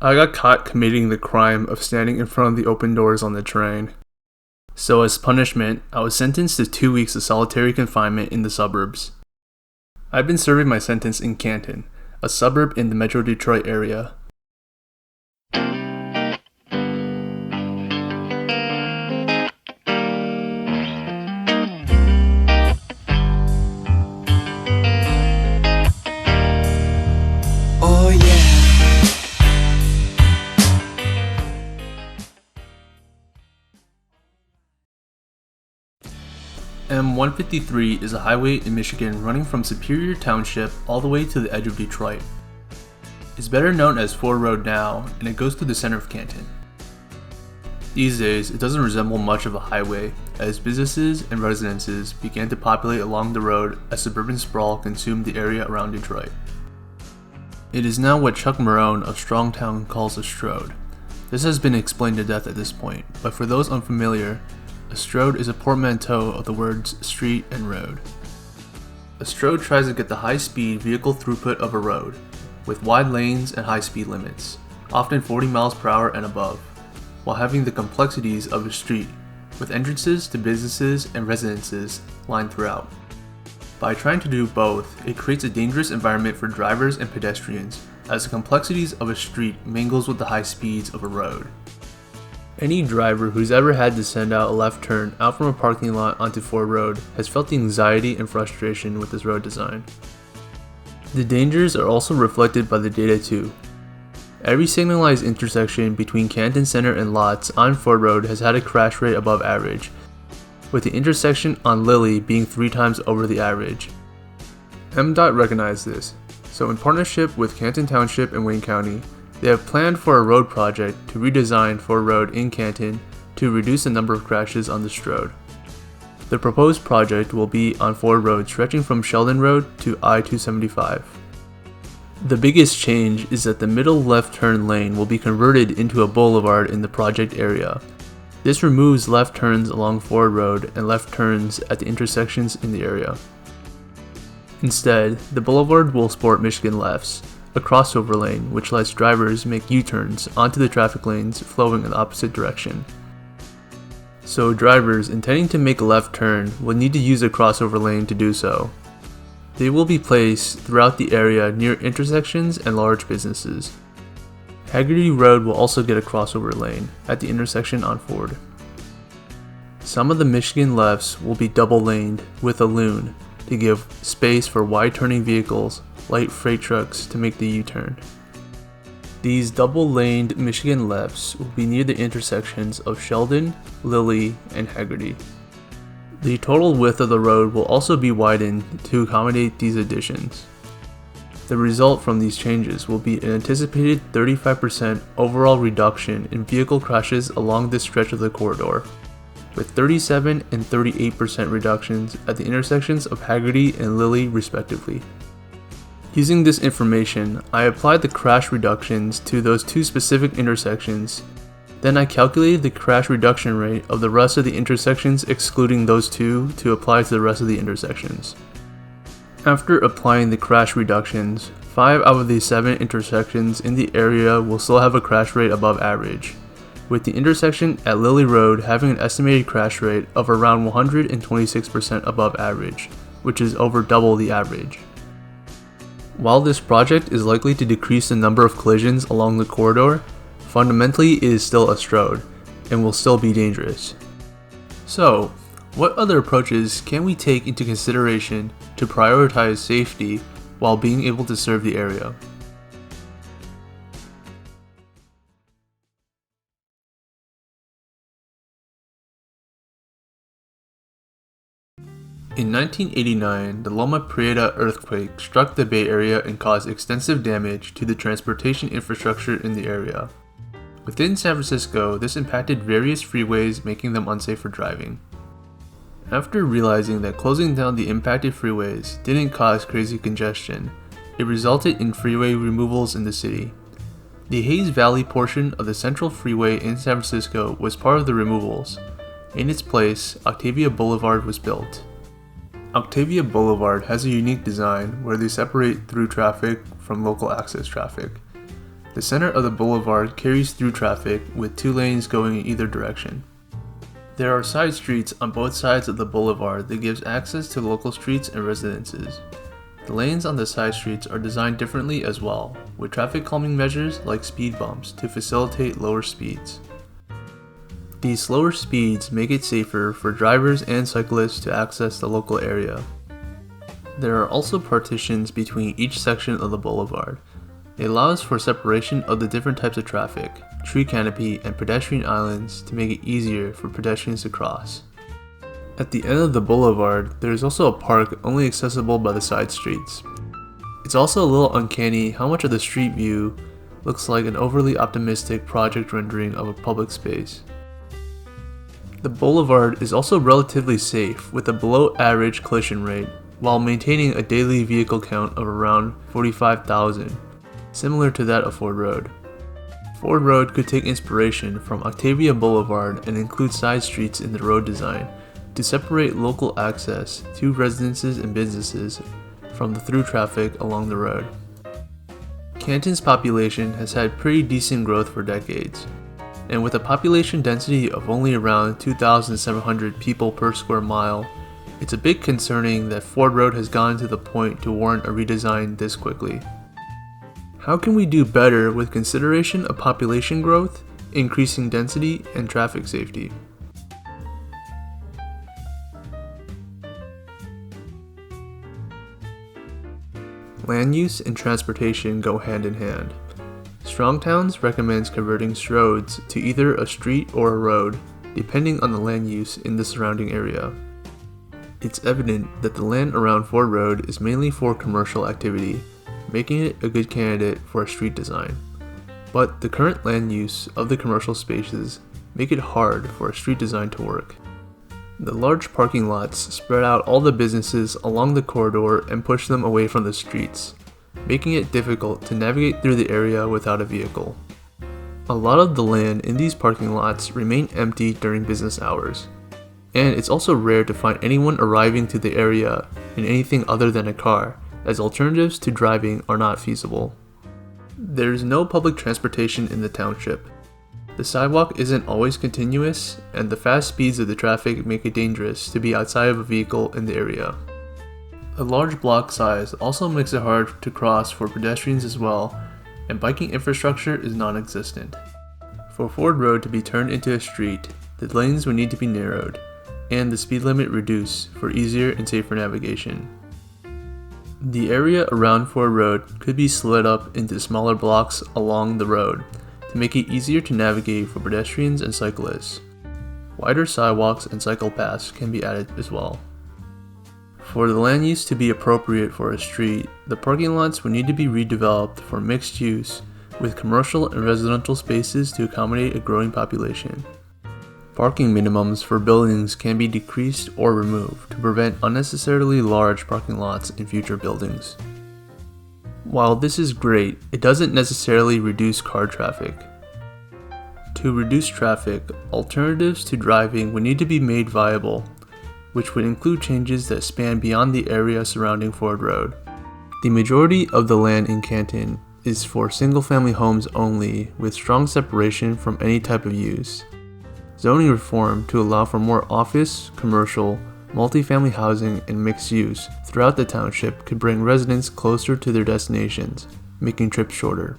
I got caught committing the crime of standing in front of the open doors on the train. So as punishment, I was sentenced to 2 weeks of solitary confinement in the suburbs. I've been serving my sentence in Canton, a suburb in the Metro Detroit area. Oh yeah. M153 is a highway in Michigan running from Superior Township all the way to the edge of Detroit. It's better known as Ford Road now, and it goes through the center of Canton. These days, it doesn't resemble much of a highway, as businesses and residences began to populate along the road as suburban sprawl consumed the area around Detroit. It is now what Chuck Marohn of Strongtown calls a strode. This has been explained to death at this point, but for those unfamiliar, a strode is a portmanteau of the words street and road. A strode tries to get the high-speed vehicle throughput of a road, with wide lanes and high speed limits, often 40 miles per hour and above, while having the complexities of a street, with entrances to businesses and residences lined throughout. By trying to do both, it creates a dangerous environment for drivers and pedestrians, as the complexities of a street mingles with the high speeds of a road. Any driver who's ever had to send out a left turn out from a parking lot onto Ford Road has felt the anxiety and frustration with this road design. The dangers are also reflected by the data too. Every signalized intersection between Canton Center and lots on Ford Road has had a crash rate above average, with the intersection on Lilly being 3 times over the average. MDOT recognized this, so in partnership with Canton Township and Wayne County, they have planned for a road project to redesign Ford Road in Canton to reduce the number of crashes on the strode. The proposed project will be on Ford Road stretching from Sheldon Road to I-275. The biggest change is that the middle left turn lane will be converted into a boulevard in the project area. This removes left turns along Ford Road and left turns at the intersections in the area. Instead, the boulevard will sport Michigan lefts, a crossover lane which lets drivers make U-turns onto the traffic lanes flowing in the opposite direction. So drivers intending to make a left turn will need to use a crossover lane to do so. They will be placed throughout the area near intersections and large businesses. Haggerty Road will also get a crossover lane at the intersection on Ford. Some of the Michigan lefts will be double laned with a loon to give space for wide turning vehicles, light freight trucks to make the U-turn. These double-laned Michigan lefts will be near the intersections of Sheldon, Lilly, and Haggerty. The total width of the road will also be widened to accommodate these additions. The result from these changes will be an anticipated 35% overall reduction in vehicle crashes along this stretch of the corridor, with 37 and 38% reductions at the intersections of Haggerty and Lilly respectively. Using this information, I applied the crash reductions to those 2 specific intersections. Then I calculated the crash reduction rate of the rest of the intersections excluding those 2 to apply to the rest of the intersections. After applying the crash reductions, 5 out of the 7 intersections in the area will still have a crash rate above average, with the intersection at Lilly Road having an estimated crash rate of around 126% above average, which is over double the average. While this project is likely to decrease the number of collisions along the corridor, fundamentally it is still a strode, and will still be dangerous. So, what other approaches can we take into consideration to prioritize safety while being able to serve the area? In 1989, the Loma Prieta earthquake struck the Bay Area and caused extensive damage to the transportation infrastructure in the area. Within San Francisco, this impacted various freeways, making them unsafe for driving. After realizing that closing down the impacted freeways didn't cause crazy congestion, it resulted in freeway removals in the city. The Hayes Valley portion of the Central Freeway in San Francisco was part of the removals. In its place, Octavia Boulevard was built. Octavia Boulevard has a unique design where they separate through traffic from local access traffic. The center of the boulevard carries through traffic with 2 lanes going in either direction. There are side streets on both sides of the boulevard that gives access to local streets and residences. The lanes on the side streets are designed differently as well, with traffic calming measures like speed bumps to facilitate lower speeds. These slower speeds make it safer for drivers and cyclists to access the local area. There are also partitions between each section of the boulevard. It allows for separation of the different types of traffic, tree canopy, and pedestrian islands to make it easier for pedestrians to cross. At the end of the boulevard, there is also a park only accessible by the side streets. It's also a little uncanny how much of the street view looks like an overly optimistic project rendering of a public space. The boulevard is also relatively safe with a below average collision rate while maintaining a daily vehicle count of around 45,000, similar to that of Ford Road. Ford Road could take inspiration from Octavia Boulevard and include side streets in the road design to separate local access to residences and businesses from the through traffic along the road. Canton's population has had pretty decent growth for decades, and with a population density of only around 2,700 people per square mile, it's a bit concerning that Ford Road has gotten to the point to warrant a redesign this quickly. How can we do better with consideration of population growth, increasing density, and traffic safety? Land use and transportation go hand in hand. Strong Towns recommends converting roads to either a street or a road, depending on the land use in the surrounding area. It's evident that the land around Ford Road is mainly for commercial activity, making it a good candidate for a street design. But the current land use of the commercial spaces make it hard for a street design to work. The large parking lots spread out all the businesses along the corridor and push them away from the streets, making it difficult to navigate through the area without a vehicle. A lot of the land in these parking lots remain empty during business hours, and it's also rare to find anyone arriving to the area in anything other than a car, as alternatives to driving are not feasible. There is no public transportation in the township. The sidewalk isn't always continuous, and the fast speeds of the traffic make it dangerous to be outside of a vehicle in the area. A large block size also makes it hard to cross for pedestrians as well, and biking infrastructure is non-existent. For Ford Road to be turned into a street, the lanes would need to be narrowed, and the speed limit reduced for easier and safer navigation. The area around Ford Road could be split up into smaller blocks along the road to make it easier to navigate for pedestrians and cyclists. Wider sidewalks and cycle paths can be added as well. For the land use to be appropriate for a street, the parking lots would need to be redeveloped for mixed use with commercial and residential spaces to accommodate a growing population. Parking minimums for buildings can be decreased or removed to prevent unnecessarily large parking lots in future buildings. While this is great, it doesn't necessarily reduce car traffic. To reduce traffic, alternatives to driving would need to be made viable, which would include changes that span beyond the area surrounding Ford Road. The majority of the land in Canton is for single-family homes only, with strong separation from any type of use. Zoning reform to allow for more office, commercial, multifamily housing, and mixed use throughout the township could bring residents closer to their destinations, making trips shorter.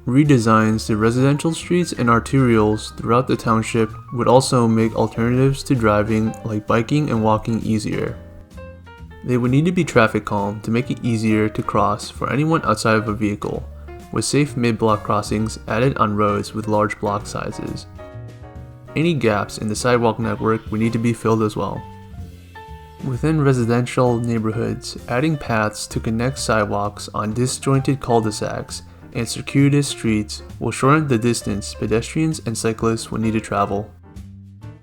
Redesigns to residential streets and arterials throughout the township would also make alternatives to driving like biking and walking easier. They would need to be traffic calm to make it easier to cross for anyone outside of a vehicle, with safe mid-block crossings added on roads with large block sizes. Any gaps in the sidewalk network would need to be filled as well. Within residential neighborhoods, adding paths to connect sidewalks on disjointed cul-de-sacs and circuitous streets will shorten the distance pedestrians and cyclists will need to travel.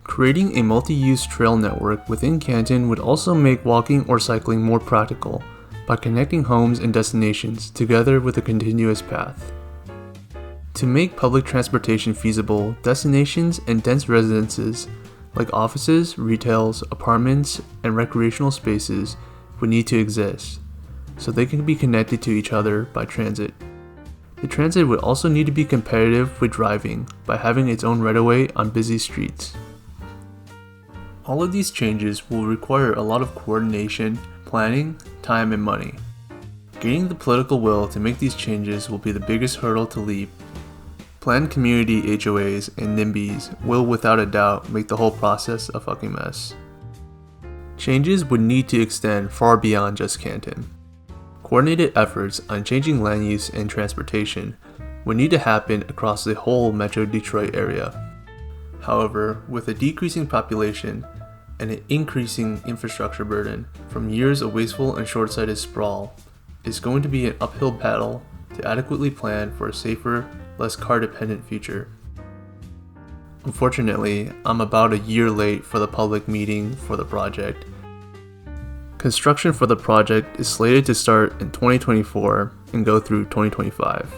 Creating a multi-use trail network within Canton would also make walking or cycling more practical by connecting homes and destinations together with a continuous path. To make public transportation feasible, destinations and dense residences like offices, retails, apartments, and recreational spaces would need to exist, so they can be connected to each other by transit. The transit would also need to be competitive with driving by having its own right-of-way on busy streets. All of these changes will require a lot of coordination, planning, time, and money. Gaining the political will to make these changes will be the biggest hurdle to leap. Planned community HOAs and NIMBYs will without a doubt make the whole process a fucking mess. Changes would need to extend far beyond just Canton. Coordinated efforts on changing land use and transportation would need to happen across the whole Metro Detroit area. However, with a decreasing population and an increasing infrastructure burden from years of wasteful and short-sighted sprawl, it's going to be an uphill battle to adequately plan for a safer, less car-dependent future. Unfortunately, I'm about a year late for the public meeting for the project. Construction for the project is slated to start in 2024 and go through 2025.